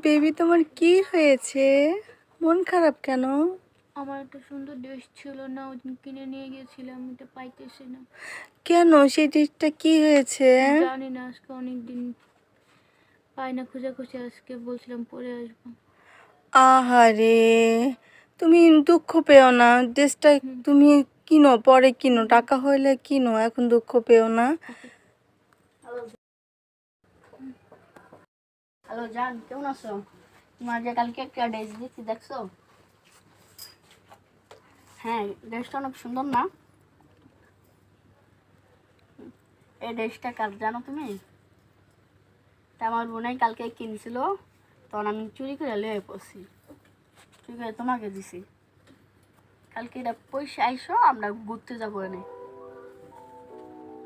Baby, তোমার কি হয়েছে? মন খারাপ কেন? আমার একটা সুন্দর ড্রেস ছিল না, ওদিন কিনে নিয়ে গেছিলাম, এটা পাইতেছি না। কেন? সেই ড্রেসটা কি হয়েছে? জানি না, আজকে অনেকদিন পাই না, খোঁজাখুঁজি, আজকে বলছিলাম পরে আসবো। আহারে, তুমি দুঃখ পেও না। ড্রেসটা তুমি কিনো, পরে কিনো, টাকা হইলে কিনো, এখন দুঃখ পেও না। হ্যালো জান, কেমন আছো? তোমার যে কালকে একটা ড্রেস দিচ্ছি, দেখছো? হ্যাঁ, ড্রেসটা অনেক সুন্দর না? এই ড্রেসটা কার জানো তুমি? তা আমার বোনাই কালকে কিনছিল, তখন আমি চুরি করে লিয়ে পড়ছি, চুরি করে তোমাকে দিছি। কালকে এটা পয়সা আইসো, আমরা ঘুরতে যাবো এনে।